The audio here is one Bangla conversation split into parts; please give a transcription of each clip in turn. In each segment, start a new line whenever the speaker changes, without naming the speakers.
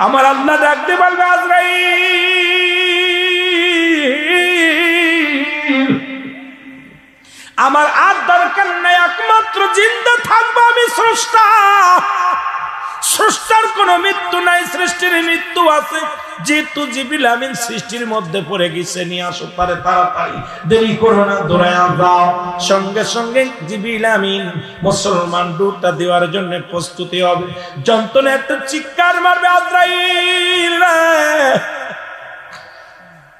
আমার আল্লাহ ডাকতে বলবে আজরাইল, আমার আর দরকার নাই, একমাত্র জিন্দা থাকবো আমি স্রষ্টা। স্রষ্টার কোনো মৃত্যু নাই, সৃষ্টির মৃত্যু আছে। যেহেতু জিবরিল আমিন সৃষ্টির মধ্যে পড়ে গেছে, নিয়ে আসো পারে তাড়াতাড়ি, দেরি করো না, দৌড়ায়া যাও। সঙ্গে সঙ্গে জিবরিল আমিন মুসলমান রূহটা দেওয়ার জন্য প্রস্তুতি হবে। যন্ত্রণা একটা চিৎকার মারবে আজরাইল,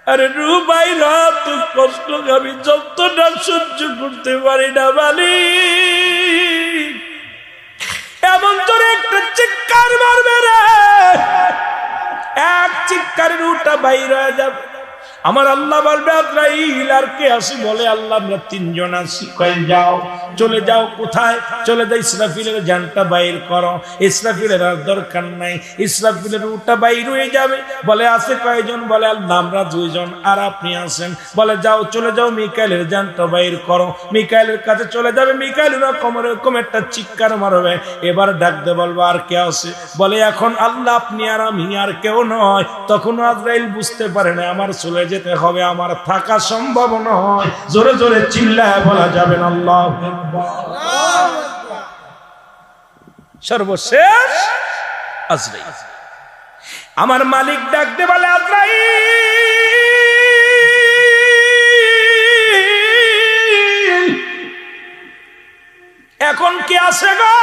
আরে রূহ বাইরা, তুই কষ্ট আমি যন্ত্রণা সহ্য করতে পারি না মালিক। এমন জোরে একটা চিৎকার মারবে রে, এক চিৎকারে রূহটা বাইর হয়ে যাবে। আমার আল্লাহ বলবে আজরাইল আর কে আসি? বলে আল্লাহ আমরা তিনজন আছি। কই যাও, চলে যাও। কোথায় চলে যাই? ইসরাফিলের জানটা বাইর করো। ইসরাফিলের আর দরকার নাই, ইসরাফিলের রূহটা বাইর হয়ে যাবে। বলে আছে কয়জন? বলে আল্লাহ আমরা দুইজন, আর আপনি আছেন। বলে যাও, চলে যাও, মিকাইলের জানটা বাইর করো। মিকাইলের কাছে চলে যাবে, মিকাইল এরকম একটা চিৎকার মারবে। এবার ডাকতে বলবো আর কে আছে? বলে এখন আল্লাহ আপনি আর আমি, আর কেউ নয়। তখন আজরাইল বুঝতে পারে না আমার চলে যেতে হবে, আমার থাকা সম্ভব নয়। জোরে জোরে চিল্লায় বলা যাবে না আল্লাহু আকবার। সর্বশেষ আজরাইল, আমার মালিক ডাকতে বলে আজরাইল এখন কি আছে গো?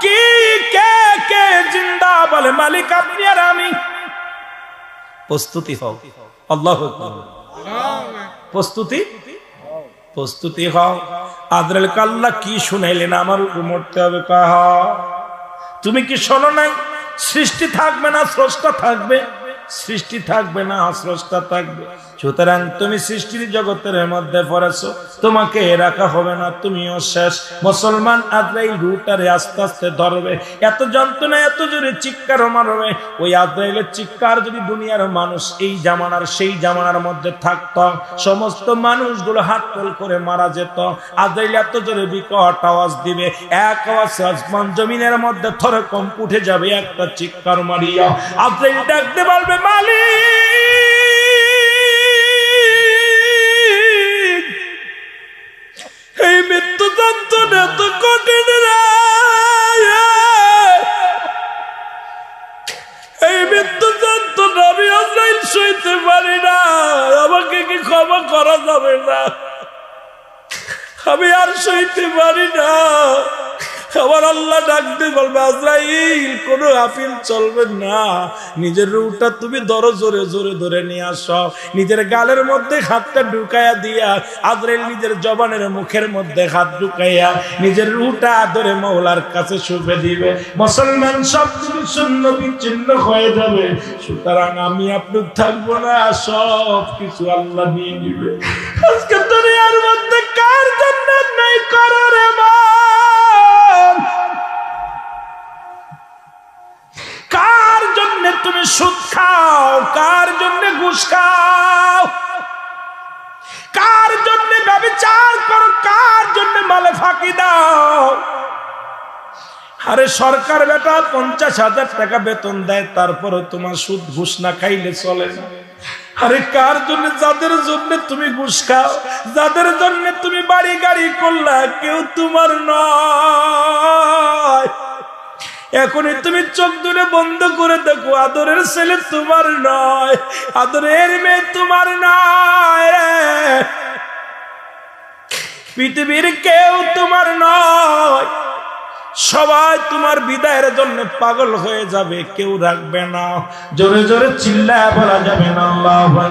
কি কে কে জিন্দা? বলে মালিক আপনি আর আমি। প্রস্তুতি হও। আল্লাহু আকবার। প্রস্তুতি প্রস্তুতি হও। আজরাইল আল্লাহ কি শুনাইলেন? আমার উপর মরতে হবে। কাহা তুমি কি শোনো নাই? সৃষ্টি থাকবে না, স্রষ্টা থাকবে। সৃষ্টি থাকবে না, স্রষ্টা থাকবে। সুতরাং তুমি সৃষ্টির জগতের মধ্যে পড়েছো, তোমাকে রাখা হবে না, তুমিও শেষ। মুসলমান আজরাইল রূহটারে আস্তে আস্তে ধরবে। এত যন্ত্রণা, এত জোরে চিৎকার মারবে। ওই আজরাইলের চিৎকার যদি দুনিয়ার মানুষ এই জামানার সেই জামানার মধ্যে থাকতো, সমস্ত মানুষগুলো হাত তোল করে মারা যেত। আজরাইল এত জোরে বিকট আওয়াজ দিবে, এক আওয়াজ আসমান জমিনের মধ্যে থরে কম্প উঠে যাবে। একটা চিৎকার মারিয়া আজরাইল ডাকতে বলবে মালিক, এই মৃত্যু যন্ত্রণা তো কঠিন রে, এই মৃত্যু যন্ত্রণা আমি আজরাইল সইতে পারি না। আমাকে কি ক্ষমা করা যাবে না? আমি আর সইতে পারি না। আমার আল্লাহ ডাকতে বলবে আজরাইল কোনো আপিল চলবে না, নিজের রূহটা তুমি ধরো, জোরে জোরে ধরে নিয়ে আসো। নিজের গালের মধ্যে হাতটা ঢুকাইয়া দিয়া আজরাইল নিজের জবানের মুখের মধ্যে হাত ঢুকাইয়া নিজের রূহটা ধরে মওলার কাছে শুবে দিবে। মুসলমান সব কিছু শূন্য বিচ্ছিন্ন হয়ে যাবে। সুতরাং আমি আপনি থাকবো না, সব কিছু আল্লাহ নিয়ে নিবে। আজকে দুনিয়ার মধ্যে কার জান্নাত নাই? করো রে মা, কার জন্য তুমি সুদ খাও? কার জন্য ঘুষ খাও? কার জন্য ব্যভিচার করো? কার জন্য মালে ফাঁকি দাও? আরে সরকার বেটা 50,000 টাকা বেতন দেয়, তারপরে তোমার সুদ ঘুষ না খাইলে চলে না। আরে কার জন্য? যাদের জন্য তুমি ঘুষ খাও, যাদের জন্য তুমি বাড়ি গাড়ি করলা, কেউ তোমার নয়। এখনই তুমি চোখ দুলে বন্ধ করে দেখো, আদরের ছেলে তোমার নয়, আদরের মেয়ে তোমার নয়, পৃথিবীর কেউ তোমার নয়। সবাই তোমার বিদায়ের জন্য পাগল হয়ে যাবে, কেউ রাখবে না। জোরে জোরে চিল্লায় বলা যাবে না আল্লাহু আকবার।